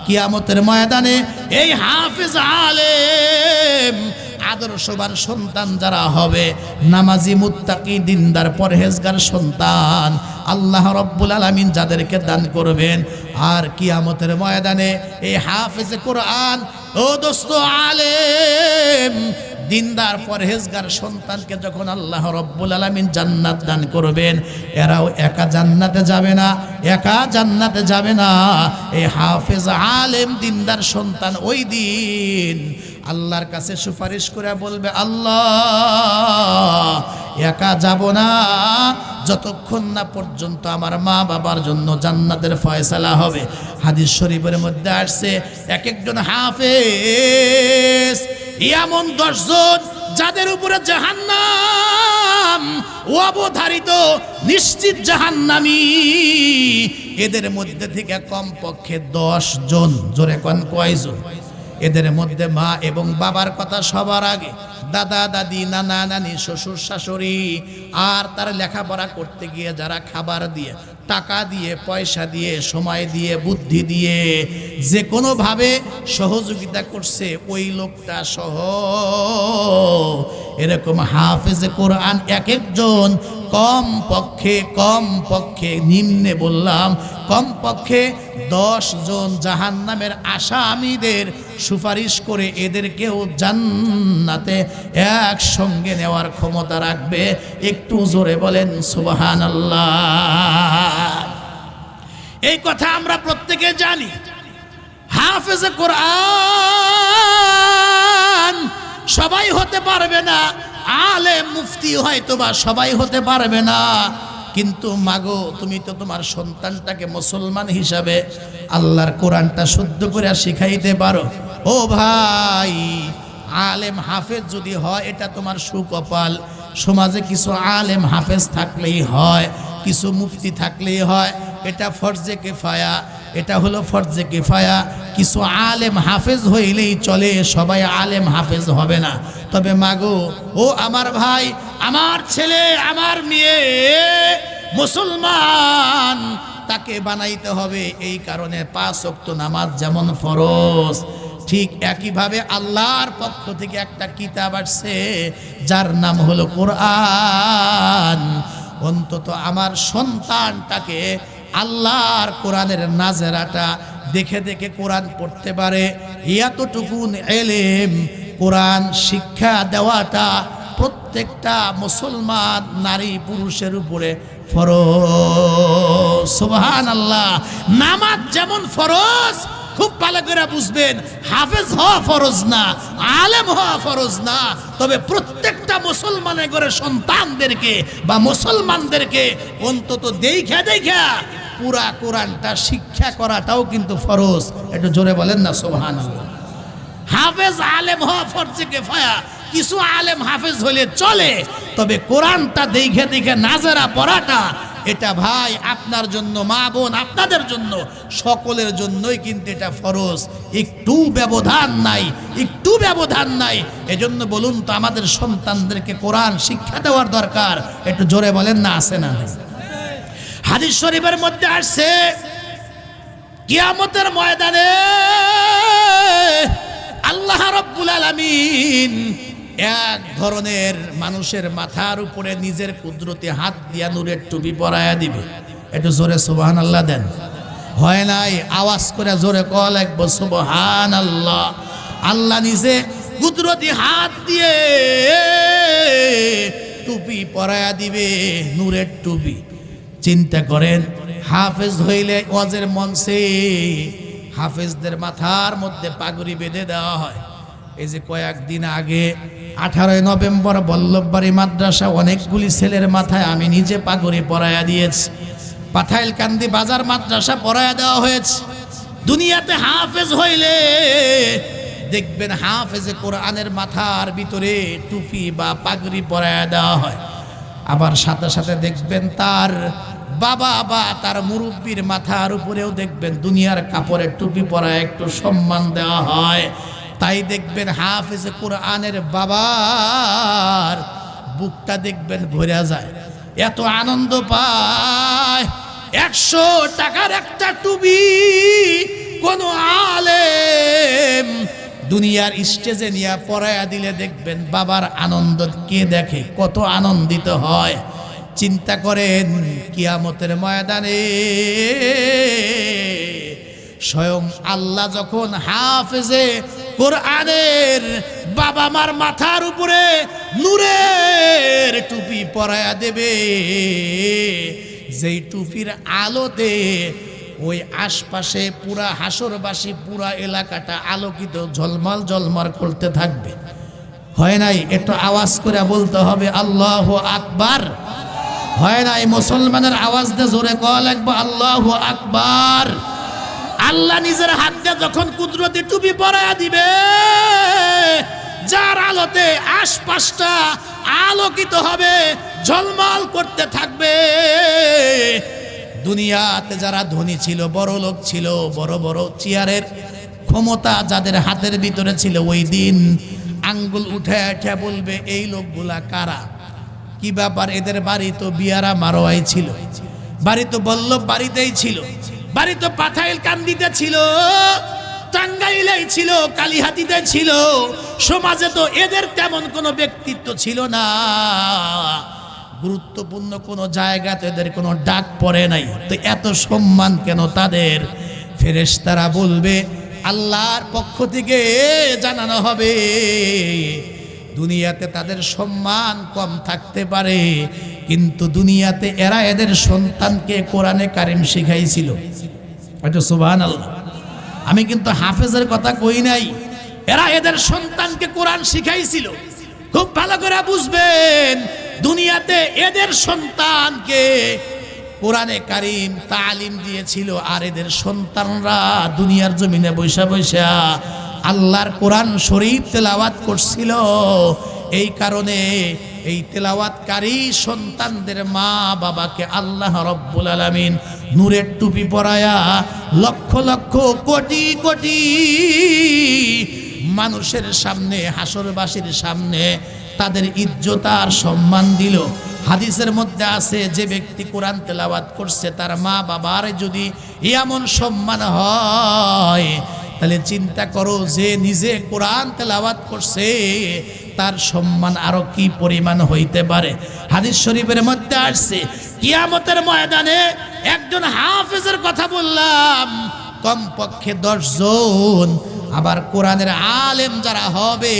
কিয়ামতের ময়দানে এই হাফেজ, আলেম, আদর্শবান সন্তান যারা হবে, নামাজি, মুত্তাকি, দিনদার, পরহেজগার সন্তান আল্লাহ রাব্বুল আলামিন যাদেরকে দান করবেন, আর কিয়ামতের ময়দানে এই হাফেজে কোরআন, ও দোস্ত, আলেম, দিনদার, পরহেজগার সন্তানকে যখন আল্লাহ রাব্বুল আলামিন জান্নাত দান করবেন, এরাও একা জান্নাতে যাবে না, একা জান্নাতে যাবে না। এই হাফেজ, আলেম, দিনদার সন্তান ওই দিন আল্লাহর কাছে সুপারিশ করে বলবে, আল্লাহ একা যাব না যতক্ষণ না পর্যন্ত আমার মা বাবার জন্য জান্নাতের ফয়সালা হবে। হাদিস শরীফের মধ্যে আসছে, এক একজন হাফেজ এমন 10 জন যাদের উপরে জাহান্নাম অবধারিত, নিশ্চিত জাহান্নামী, এদের মধ্যে থেকে কমপক্ষে 10 জন, জোরে কোন কয়জন? এদের মধ্যে মা এবং বাবার কথা সবার আগে, দাদা দাদি, নানা নানি, শ্বশুর শাশুড়ি, আর তার লেখাপড়া করতে গিয়ে যারা খাবার দিয়ে, টাকা দিয়ে, পয়সা দিয়ে, সময় দিয়ে, বুদ্ধি দিয়ে যে কোনোভাবে সহযোগিতা করছে, ওই লোকটা সহ এরকম হাফেজে কোরআন এক একজন কমপক্ষে নিম্নে বললাম, কমপক্ষে 10 জন জাহান্নামের আসামীদের সুপারিশ করে এদেরকেও জান্নাতে একসঙ্গে নেওয়ার ক্ষমতা রাখবে। একটু জোরে বলেন সুবহানাল্লাহ। এই কথা আমরা প্রত্যেকে জানি। হাফেজে কোরআন সবাই হতে পারবে না, আলেম, মুফতি হয়তো বা সবাই হতে পারবে না, কিন্তু মাগো তুমি তো তোমার সন্তানটাকে মুসলমান হিসাবে আল্লাহর কোরআনটা শুদ্ধ করে শিখাইতে পারো। ও ভাই, আলেম হাফেজ যদি হয় এটা তোমার সুকপাল, সমাজে কিছু আলেম হাফেজ থাকলেই হয়, কিছু মুফতি থাকলেই হয়, এটা ফরজে কিফায়া, এটা হলো ফরজে কিফায়া। কিছু আলেম হাফেজ হইলেই চলে, সবাই আলেম হাফেজ হবে না। তবে মাগো, ও আমার ভাই, আমার ছেলে, আমার মেয়ে মুসলমান, তাকে বানাইতে হবে। এই কারণে 5 ওয়াক্ত নামাজ যেমন ফরজ, ঠিক একইভাবে আল্লাহর পক্ষ থেকে একটা কিতাব আসছে যার নাম হলো কোরআন। অন্তত আমার সন্তানটাকে আল্লাহর কোরআনের নাজেরাটা দেখে দেখে কোরআন পড়তে পারে, এতটুকুন এলেম কোরআন শিক্ষা দেওয়াটা প্রত্যেকটা মুসলমান নারী পুরুষের উপরে ফরজ। সুবহানাল্লাহ। নামাজ যেমন ফরজ, খুব ভালো করে বুঝবেন, হাফেজ হওয়া ফরজ না, আলেম হওয়া ফরজ না। তবে প্রত্যেকটা মুসলমানের ঘরে সন্তানদেরকে বা মুসলমানদেরকে অন্তত দেখা দেখা পুরা কোরআনটা শিক্ষা করাটাও কিন্তু ফরজ। একটু জোরে বলেন না সুবহানাল্লাহ। হাফেজ আলেম হওয়া ফরজে কিফায়া, কিছু আলেম হাফেজ হলে চলে, তবে কোরআনটা দেখে দেখে নাজারা পড়াটা, এটা ভাই আপনার জন্য, মা বোন আপনাদের জন্য, সকলের জন্যই কিন্তু এটা ফরজ। একটু ব্যবধান নাই, একটু ব্যবধান নাই। এজন্য বলুন তো, আমাদের সন্তানদেরকে কোরআন শিক্ষা দেওয়ার দরকার। একটু জোরে বলেন না, আছে না? হাদিস শরীফের মধ্যে আসছে, কিয়ামতের ময়দানে আল্লাহ রাব্বুল আলামিন এক ধরনের মানুষের মাথার উপরে নিজের কুদরতি হাত দিয়া নূরের টুপি পরায়া দিবে। একটু জোরে সুবহানাল্লাহ দেন। হয় নাই? আওয়াজ করে জোরে কওয়া লাগবে সুবহানাল্লাহ। আল্লাহ নিজে কুদরতি হাত দিয়ে টুপি পরায়া দিবে, নূরের টুপি। চিন্তা করেন, হাফেজ হইলে ওয়াজের মঞ্চে হাফেজদের মাথার মধ্যে পাগড়ি বেঁধে দেওয়া হয়। এই যে কয়েকদিন আগে 18 নভেম্বর বল্লভবাড়ি মাদ্রাসা অনেকগুলি ছেলের মাথায় আমি নিজে পাগড়ি পরায়া দিয়েছি। পাথাইলকান্দি বাজার মাদ্রাসা পরায়া দেওয়া হয়েছে। দুনিয়াতে হাফেজ হইলে দেখবেন হাফেজে কোরআনের মাথার ভিতরে টুপি বা পাগড়ি পরায়া দেওয়া হয়। আবার সাথে সাথে দেখবেন তার বাবা বা তার মুরব্বীর মাথার উপরেও দেখবেন দুনিয়ার কাপড়ের টুপি পরায় একটু সম্মান দেওয়া হয়। তাই দেখবেন হাফেজে কোরআনের বাবার বুকটা দেখবেন ভরে যায়, এত আনন্দ পায়। 100 টাকার একটা টুপি কোন আলেম দুনিয়ার স্টেজে নিয়ে পরায়া দিলে দেখবেন বাবার আনন্দ কে দেখে, কত আনন্দিত হয়। চিন্তা করেন, কিয়ামতের ময়দানে স্বয়ং আল্লাহ যখন হাফেজে কোরআনের বাবা মার মাথার উপরে নূরের টুপি পরায়া দেবে, যেই টুপির আলোতে ওই আশপাশে পুরা হাসরবাসী পুরা এলাকাটা আলোকিত ঝলমল ঝলমল করতে থাকবে। হয় নাই? একটু আওয়াজ করে বলতে হবে আল্লাহু আকবার। হয় নাই? মুসলমানের আওয়াজ দিয়ে জোরে কওয়া লাগবে আল্লাহু আকবার। আল্লাহ নিজের হাত দিয়ে যখন কুদরতি টুপি পরায়া দিবে, যার আলোতে আশপাশটা আলোকিত হবে, ঝলমল করতে থাকবে। দুনিয়াতে যারা ধনী ছিল, বড় লোক ছিল, বড় বড় চেয়ারের ক্ষমতা যাদের হাতের ভিতরে ছিল, ওই দিন আঙ্গুল উঠে উঠে বলবে এই লোকগুলা কারা, কি ব্যাপার, এদের বাড়ি তো বিয়ারা মারোয়াই ছিল, বাড়ি তো বল্লভ বাড়িতেই ছিল, বাড়ি তো পাথাইলকান্দিতে ছিল, টাঙ্গাইলেই ছিল, কালিহাতিতে ছিল, সমাজে তো এদের তেমন কোনো ব্যক্তিত্ব ছিল না, গুরুত্বপূর্ণ কোনো জায়গাতে এদের কোনো ডাক পড়ে নাই, তো এত সম্মান কেন তাদের? ফেরেশতারা বলবে আল্লাহর পক্ষ থেকে জানানো হবে, দুনিয়াতে তাদের সম্মান কম থাকতে পারে, কিন্তু দুনিয়াতে এরা এদের সন্তানকে কোরআনে কারিম শিখাইছিল। এটা সুবহানাল্লাহ। আমি কিন্তু হাফেজের কথা কই নাই, এরা এদের সন্তানকে কোরআন শিখাইছিল। খুব ভালো করে বুঝবেন, দুনিয়াতে এদের সন্তানকে কোরআনে কারিম তালিম দিয়েছিল, আর এদের সন্তানরা দুনিয়ার জমিনে বৈশা বৈশা আল্লাহর কোরআন শরীফ তেলাওয়াত করছিল। এই কারণে এই তেলাওয়াতকারী সন্তানদের মা বাবাকে আল্লাহ রব্বুল আলামিন নূরের টুপি পরায়া লক্ষ লক্ষ কোটি কোটি মানুষের সামনে, হাসরবাসীর সামনে তাদের ইজ্জত আর সম্মান দিল। হাদিসের মধ্যে আছে, যে ব্যক্তি কোরআন তেলাওয়াত করছে তার মা বাবার যদি এমন সম্মান হয়, তাহলে চিন্তা করো যে নিজে কোরআন তেলাওয়াত করছে তার সম্মান আরো কি পরিমাণ হইতে পারে। হাদিস শরীফের মধ্যে আসছে, কিয়ামতের ময়দানে একজন হাফেজের কথা বললাম, কমপক্ষে 10 জন, আবার কোরআনের আলেম যারা হবে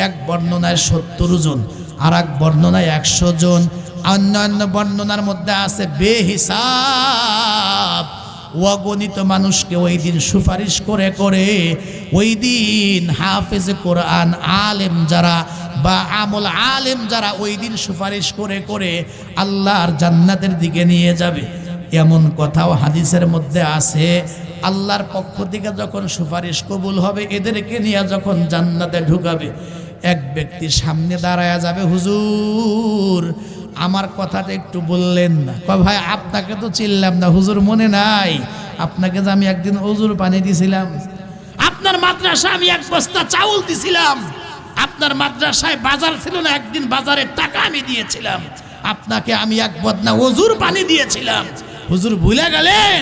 এক বর্ণনায় 70 জন, আর এক বর্ণনায় 100 জন, অন্যান্য বর্ণনার মধ্যে আছে বেহিসাব অগণিত মানুষকে ওই দিন সুপারিশ করে করে ওই দিন হাফেজে কোরআন আলেম যারা বা আমল আলেম যারা ওই দিন সুপারিশ করে করে আল্লাহর জান্নাতের দিকে নিয়ে যাবে। এমন কথাও হাদিসের মধ্যে আছে, আল্লাহর পক্ষ থেকে যখন সুপারিশ কবুল হবে এদেরকে নিয়ে যখন জান্নাতে ঢুকাবে, এক ব্যক্তি সামনে দাঁড়ায়া যাবে, হুজুর আমার কথাটা একটু বললেন না। ভাই আপনাকে তো চিনলাম না, হুজুর মনে নাই আপনাকে যে আমি একদিন হুজুর পানি দিছিলাম, আপনার মাদ্রাসা আমি 1 বস্তা চাউল দিছিলাম, আপনার মাদ্রাসায় বাজার ছিল না, একদিন বাজারের টাকা আমি দিয়েছিলাম, আপনাকে আমি 1 বদনা হুজুর পানি দিয়েছিলাম। হুজুর ভুলে গেলেন?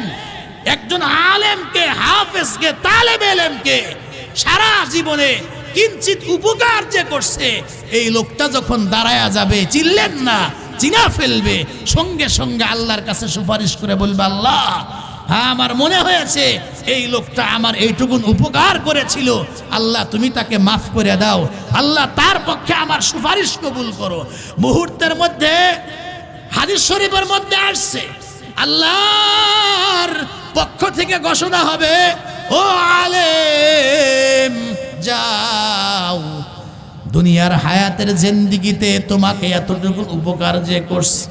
একজন আলেমকে, হাফেজকে, তালেবে ইলমকে সারা জীবনে কিঞ্চিত উপকার যে করছে, এই লোকটা যখন দাঁড়ায়া যাবে চিনলেন না, চিনা ফেলবে, সঙ্গে সঙ্গে আল্লাহর কাছে সুপারিশ করে বলবে, আল্লাহ হ্যাঁ আমার মনে হয়েছে এই লোকটা আমার এইটুকুন উপকার করেছিল, আল্লাহ তুমি তাকে মাফ করে দাও, আল্লাহ তার পক্ষে আমার সুপারিশ কবুল করো। মুহূর্তের মধ্যে হাদিস শরীফের মধ্যে আসছে, আল্লাহর পক্ষ থেকে ঘোষণা হবে, ও আলেম যাও, দুনিয়ার হায়াতের জিন্দেগিতে তোমাকে এতটুকু উপকার যে করছে,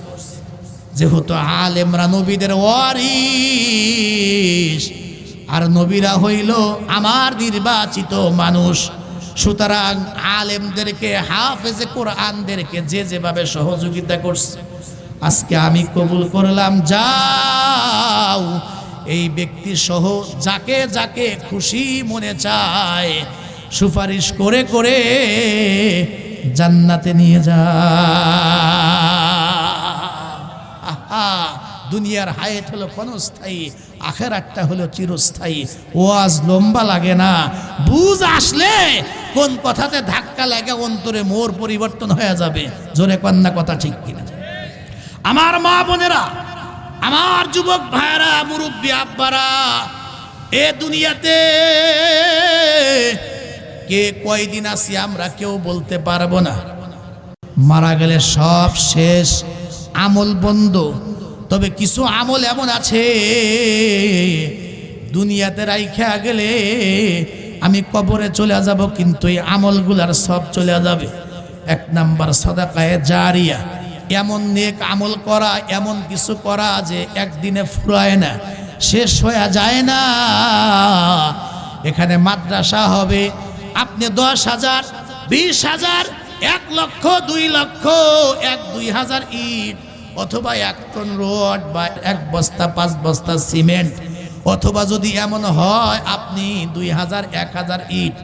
যেহেতু আলেমরা নবীদের ওয়ারিস আর নবীরা হইল আমার নির্বাচিত মানুষ, সুতরাং আলেমদেরকে, হাফেজে কোরআনদেরকে যে যেভাবে সহযোগিতা করছে আজকে আমি কবুল করলাম, যাও এই ব্যক্তি সহ যাকে যাকে খুশি মনে চায় সুপারিশ করে করে জান্নাতে নিয়ে যা। আহা, দুনিয়ার হায়াত হলো ক্ষণস্থায়ী, আখিরাতটা হলো চিরস্থায়ী। ওয়াজ লম্বা লাগে না, বুঝ আসলে কোন কথাতে ধাক্কা লাগে অন্তরে মোর পরিবর্তন হয়ে যাবে। জোরে কন্যা কথা ঠিক কিনা? আমার মা বোনেরা, আমার যুবক ভাইরা, মুরব্বী আব্বারা, এ দুনিয়াতে কে কয়দিন আছি আমরা কেউ বলতে পারবো না। মারা গেলে সব শেষ, আমল বন্ধ। তবে কিছু আমল এমন আছে দুনিয়াতে রাইখা গেলে আমি কবরে চলে যাব, কিন্তু এই আমলগুলার সব চলে যাবে। 1 নাম্বার সাদাকায়ে জারিয়া, এমন নেক আমল করা, এমন কিছু করা যে একদিনে ফুরায় না, শেষ হয়ে যায় না। এখানে মাদ্রাসা হবে, আপনি 10,000, 20,000, 1 লক্ষ, 2 লক্ষ, 1-2,000 ইট অথবা 1 টন রড বা 1 বস্তা 5 বস্তা সিমেন্ট, অথবা যদি এমন হয় আপনি 2,000, 1,000 ইট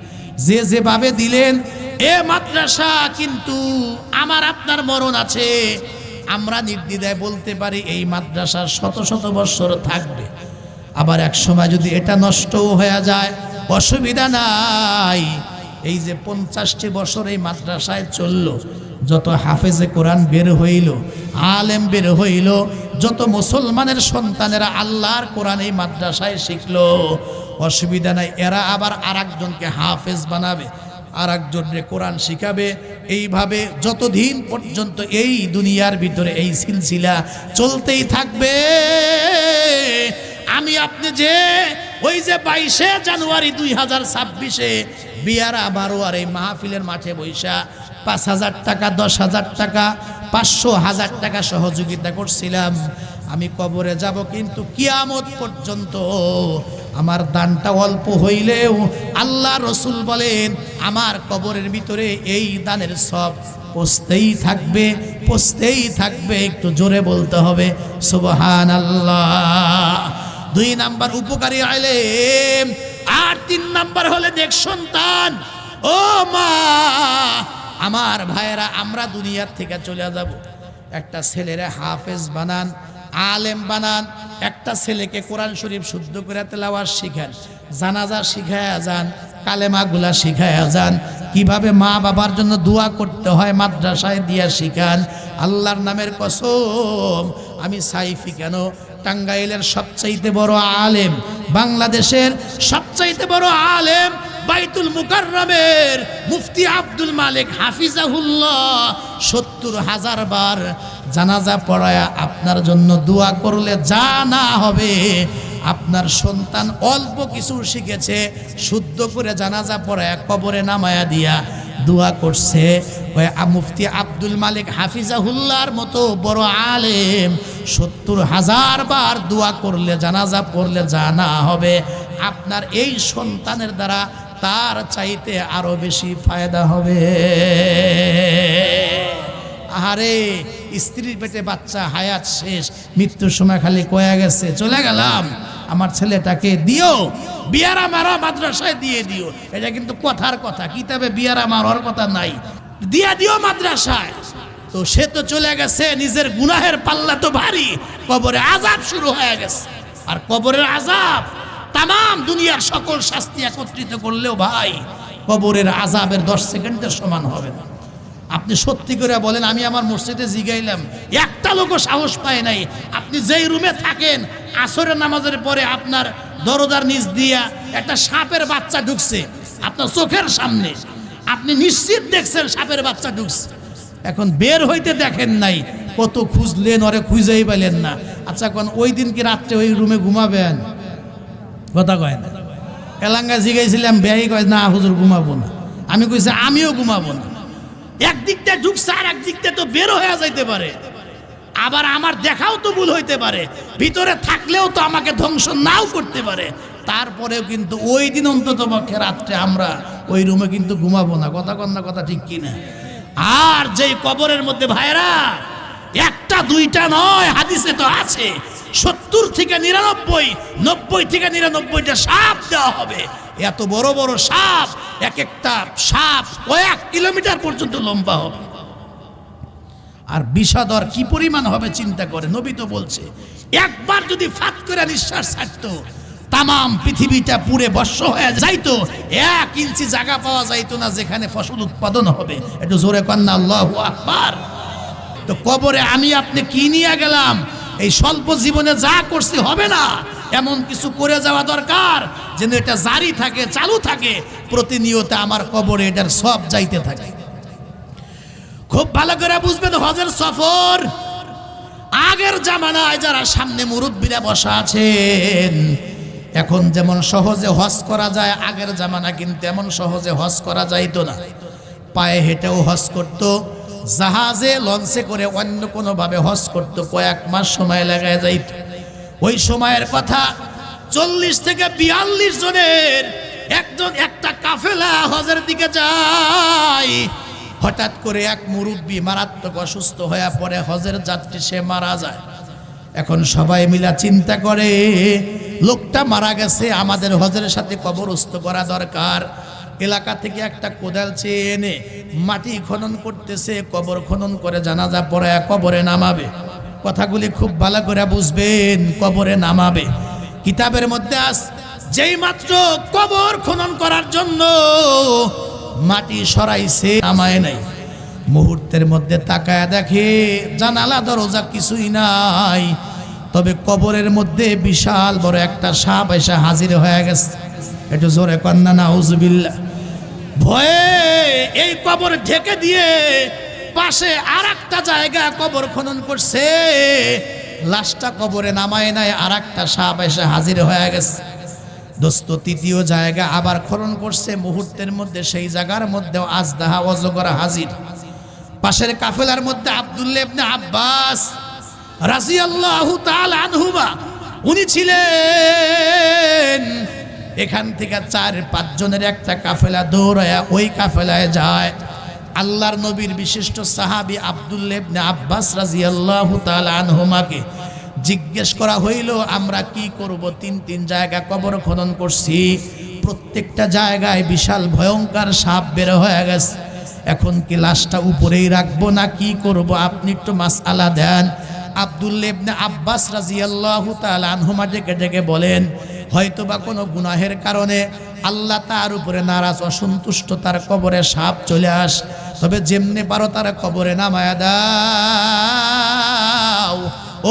যে যেভাবে দিলেন, এ মাদ্রাসা কিন্তু আমার আপনার মরণ আছে। আমরা নির্দ্বিধায় বলতে পারি এই মাদ্রাসা শত শত বছর থাকবে। আবার এক সময় যদি এটা নষ্টও হয়ে যায় অসুবিধা নাই। এই যে 50টি বছর এই মাদ্রাসায় চলল, যত হাফেজে কোরআন বের হইল, আলেম বের হইল, যত মুসলমানের সন্তানেরা আল্লাহর কোরআন এই মাদ্রাসায় শিখলো, অসুবিধা নাই। এরা আবার আরেকজনকে হাফেজ বানাবে, আরেকজনকে কোরআন শিখাবে। এইভাবে যতদিন পর্যন্ত এই দুনিয়ার ভিতরে এই সিলসিলা চলতেই থাকবে। আমি আপনি যে ওই যে 22শে জানুয়ারি 2026-এ বিয়ারা বারোয়ার এই মাহফিলের মাঠে বৈশা 5,000 টাকা, 10,000 টাকা, 500,000 টাকা সহযোগিতা করছিলাম, আমি কবরে যাব, কিন্তু কিয়ামত পর্যন্ত আমার দানটা অল্প হইলেও আল্লাহ রসুল বলেন আমার কবরের ভিতরে এই দানের সব পৌঁছতেই থাকবে। একটু জোরে বলতে হবে সুবহানাল্লাহ। 2 নাম্বার উপকারী আলেম, আর 3 নাম্বার হলে নেক সন্তান। ও মা, আমার ভাইয়েরা, আমরা দুনিয়ার থেকে চলে যাব, একটা ছেলেরে হাফেজ বানান, আলেম বানান, একটা ছেলেকে কোরআন শরীফ শুদ্ধ করে তেলাওয়াত শিখান, জানাজা শিখায়া যান, কালেমাগুলা শিখায়া যান, কিভাবে মা বাবার জন্য দোয়া করতে হয় মাদ্রাসায় দিয়া শিখান। আল্লাহর নামের কসম, আমি সাইফি কেন, টাঙ্গাইলের সবচাইতে বড় আলেম, বাংলাদেশের সবচাইতে বড় আলেম, বাইতুল মুকাররমের মুফতি আব্দুল মালিক হাফিজাহুল্লাহ ৭০,০০০ বার জানাজা পড়ায়া আপনার জন্য দোয়া করলে যা না হবে, আপনার সন্তান অল্প কিছু শিখেছে, শুদ্ধ করে জানাজা পড়ায়া কবরে নামায়া দিয়া দোয়া করছে, ওই মুফতি আব্দুল মালিক হাফিজাহুল্লাহর মতো বড় আলেম ৭০,০০০ বার দোয়া করলে, জানাজা পড়লে যা না হবে, আপনার এই সন্তানের দ্বারা তার চাইতে আরো বেশি ফায়দা হবে। আরে স্ত্রীর পেটে বাচ্চা, হায়াত শেষ, মৃত্যুর সময় খালি কয়া গেছে চলে গেলাম, আমার ছেলেটাকে দিও, বিয়ারা মারা মাদ্রাসায় দিয়ে দিও। এটা কিন্তু কথার কথা, কিতাবে বিয়ারা মারার কথা নাই, দিয়া দিও মাদ্রাসায়। তো সে তো চলে গেছে, নিজের গুনাহের পাল্লা তো ভারী, কবরে আযাব শুরু হয়ে গেছে। আর কবরের আযাব তামাম দুনিয়ার সকল শাস্তি একত্রিত করলেও ভাই কবরের আযাবের 10 সেকেন্ডের সমান হবে না। আপনি সত্যি করে বলেন, আমি আমার মসজিদে জিগাইলাম, একটা লোকও সাহস পায় নাই, আপনি যেই রুমে থাকেন আসরের নামাজের পরে আপনার দরজার নিচ দিয়া একটা সাপের বাচ্চা ঢুকছে আপনার চোখের সামনে, আপনি নিশ্চিত দেখছেন সাপের বাচ্চা ঢুকছে, এখন বের হইতে দেখেন নাই, কত খুঁজলেন, ওরে খুঁজেই পেলেন না। আচ্ছা কোন ওই দিন কি রাত্রে ওই রুমে ঘুমাবেন? কথা কয় না। এলাঙ্গা জিগাইছিলাম, বেয়াই কয় না হুজুর ঘুমাবো না। আমি কইছি আমিও ঘুমাবো না। একদিকটা ঢুকছে আর একদিকটা তো বের হয়ে যাইতে পারে, আবার আমার দেখাও তো ভুল হইতে পারে, ভিতরে থাকলেও তো আমাকে ধ্বংস নাও করতে পারে। তারপরেও কিন্তু ওই দিন অন্তত পক্ষে রাত্রে আমরা ওই রুমে কিন্তু ঘুমাবো না। কথা কন না, কথা ঠিক কিনা? আর যেই কবরের মধ্যে ভাইরা একটা দুইটা নয়, হাদিসে তো আছে ৭০ থেকে ৯৯, ৯০ থেকে ৯৯টা সাপ দেওয়া হবে। এত বড় বড় সাপ, এক একটা সাপ কয়েক কিলোমিটার পর্যন্ত লম্বা হবে। আর বিষাদর কি পরিমাণ হবে চিন্তা করে। নবী তো বলছে একবার যদি ফাত করে নিঃশ্বাস ছাড়তো, তামাম পৃথিবীটা পুরে বর্ষ হয়ে যাইতো, 1 ইঞ্চি জায়গা পাওয়া যাইতো না যেখানে ফসল উৎপাদন হবে। একটু জোরে কন্না আল্লাহু আকবার। তো কবরে আমি আপনি কি নিয়ে গেলাম? এই স্বল্প জীবনে যা করছি হবে না, এমন কিছু করে যাওয়া দরকার যেন এটা জারি থাকে, চালু থাকে, প্রতিনিয়ত আমার কবরে এটার সব যাইতে থাকে। খুব ভালো করে বুঝবেন, হজের সফর আগের জামানায় যারা সামনে মুরব্বীরা বসা আছেন, এখন যেমন সহজে হজ করা যায়, আগের জামানা কিন্তু এমন সহজে হজ করা যাইতো না। পায়ে হেঁটেও হজ করত, জাহাজে লঞ্চে করে অন্য কোনোভাবে হজ করত, কয়েক মাস সময় লাগায় যাইত। ওই সময়ের কথা, 40 থেকে 42 জনের একটা কাফেলা হজের দিকে যায়। হঠাৎ করে এক মুরব্বী মারাত্মক অসুস্থ হয়ে পড়ে, হজের যাত্রী সে মারা যায়। এখন সবাই মিলা চিন্তা করে, লোকটা মারা গেছে, আমাদের হজের সাথে কবরস্থ করা দরকার। এলাকা থেকে একটা কোদাল চেয়ে এনে মাটি খনন করতেছে, কবর খনন করে জানাজা পড়ায় কবরে নামাবে। কথাগুলি খুব ভালো করে বুঝবেন, কবরে নামাবে। কিতাবের মধ্যে যেই মাত্র কবর খনন করার জন্য মাটি সরাইছে, নামায় নাই, মুহূর্তের মধ্যে তাকায় দেখে জানালা দরজা কিছুই নাই, তবে কবরের মধ্যে বিশাল বড় একটা সাপ এসে হাজির হয়ে গেছে। একটু জোরে কন্না নাউজুবিল্লাহ। ভয়ে এই কবর ঢেকে দিয়ে পাশে আর একটা জায়গা কবর খনন করছে, লাশটা কবরে নামায় নাই, আর একটা সাপ এসে হাজির হয়ে গেছে। দোস্ত তৃতীয় জায়গা আবার খনন করছে, মুহূর্তের মধ্যে সেই জায়গার মধ্যে আজদাহা অজগর হাজির। পাশের কাফেলার মধ্যে আব্দুল্লাহ ইবনে আব্বাস রাদিয়াল্লাহু তাআলা আনহুমা উনি ছিলেন এখান থেকে 4-5 জনের একটা কাফেলা দৌড়ায়া ওই কাফেলায় যায়। আল্লাহর নবীর বিশিষ্ট সাহাবী আব্দুল্লাহ ইবনে আব্বাস রাদিয়াল্লাহু তাআলা আনহুমাকে জিজ্ঞেস করা হইল, আমরা কি করব? 3 জায়গা কবর খনন করছি, প্রত্যেকটা জায়গায় বিশাল ভয়ঙ্কর সাপ বের হয়ে গেছে, এখন কি লাশটা উপরেই রাখবো না কি করব? আপনি একটু মাসআলা দেন। আব্দুল্লাহ ইবনে আব্বাস রাদিয়াল্লাহু তাআলা আনহুমা ডেকে বলেন, হয়তোবা কোনো গুনাহের কারণে আল্লাহ তার উপরে নারাজ, অসন্তুষ্ট, তার কবরে সাপ চলে আস, তবে যেমনে পারো তার কবরে নামায়া দাও।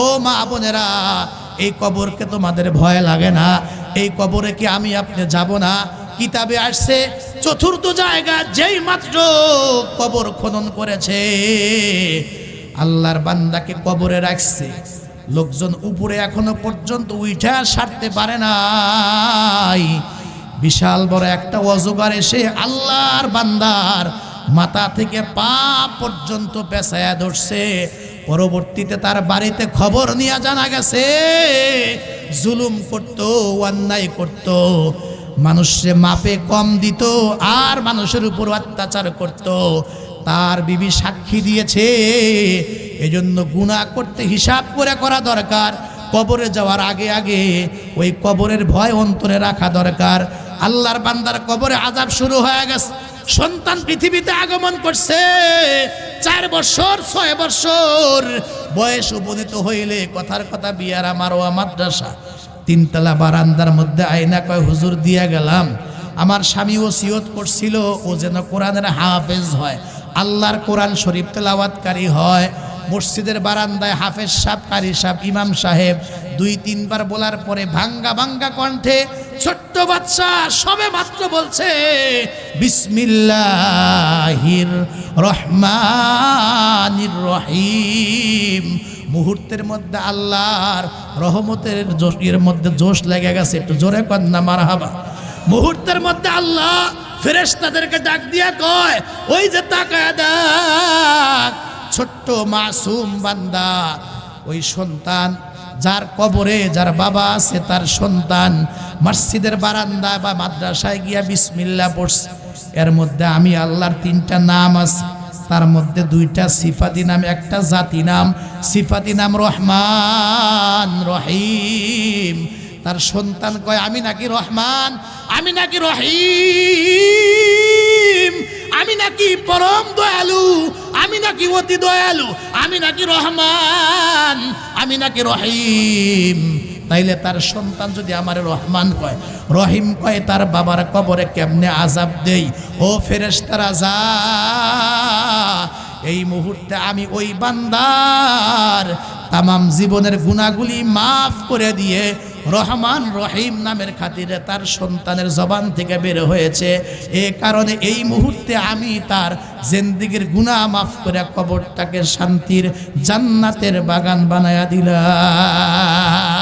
ও মা বোনেরা, এই কবরকে তোমাদের ভয় লাগে না? এই কবরে কি আমি আপনি যাব না? কিতাবে আসছে 4র্থ জায়গা যেই মাত্র কবর খনন করেছে, আল্লাহর বান্দাকে কবরে রাখছে, লোকজন উপরে এখনো পর্যন্ত উঠা সারতে পারে নাই। বিশাল বড় একটা অজগর এসে আল্লাহর বান্দার মাথা থেকে পা পর্যন্ত পেঁচায়া ধরছে। পরবর্তীতে তার বাড়িতে খবর নিয়ে জানা গেছে জুলুম করত, অন্যায় করত, মানুষে মাপে কম দিত আর মানুষের উপর অত্যাচার করত। তার বিবি সাক্ষী দিয়েছে। এজন্য গুনাহ করতে হিসাব করে করা দরকার। কবরে যাওয়ার আগে আগে ওই কবরের ভয় অন্তরে রাখা দরকার। আল্লাহর বান্দার কবরে আযাব শুরু হয়ে গেছে। সন্তান পৃথিবীতে আগমন করছে, 4 বছর 6 বছর বয়স উপনীত হইলে কথার কথা বিয়ার আমারওয়া মাদ্রাসা 3 তলা বারান্দার মধ্যে আয়না কয়, হুজুর দিয়া গেলাম, আমার স্বামী ওসিয়ত করছিল ও যেন কোরআনের হাফেজ হয়, আল্লাহর কোরআন শরীফ তেলাওয়াতকারী হয়। মসজিদের বারান্দায় হাফেজ সাহেব, কারি সাহেব, ইমাম সাহেব 2-3 বার বলার পরে ভাঙ্গা ভাঙ্গা কণ্ঠে ছোট্ট বাচ্চা সবে মাত্র বলছে বিসমিল্লাহির রহমানির রহিম। মুহূর্তের মধ্যে আল্লাহর রহমতের জোশের মধ্যে জোশ লেগে গেছে। একটু জোরে কন্যা মারহাবা। মুহূর্তের মধ্যে আল্লাহ ফেরেশতাদেরকে ডাক দিয়া কয়, ওই যে তাকায় দেখ, ছোট্ট মাসুম বান্দা, ওই সন্তান যার কবরে যার বাবা আছে তার সন্তান মসজিদের বারান্দায় বা মাদ্রাসায় গিয়া বিসমিল্লাহ পড়ছে। এর মধ্যে আমি আল্লাহর 3টা নাম আছে, তার মধ্যে 2টা সিফাতি নাম, একটা জাতি নাম। সিফাতি নাম রহমান রহিম। তার সন্তান কয়, আমি নাকি রহমান, আমি নাকি রহিম, আমি নাকি পরম দয়ালু, আমি নাকি অতি দয়ালু, আমি নাকি রহমান, আমি নাকি রহিম। তাইলে তার সন্তান যদি আমার রহমান কয়, রহিম কয়, তার বাবার কবরে কেমনে আযাব দেই? ও ফেরেশতারা যা, এই মুহূর্তে আমি ওই বান্দার তামাম জীবনের গুনাহগুলি মাফ করে দিয়ে রহমান রহিম নামের খাতিরে তার সন্তানের জবান থেকে বের হয়েছে, এ কারণে এই মুহূর্তে আমি তার জিন্দেগীর গুনাহ মাফ করে কবরটাকে শান্তির জান্নাতের বাগান বানায়া দিলাম।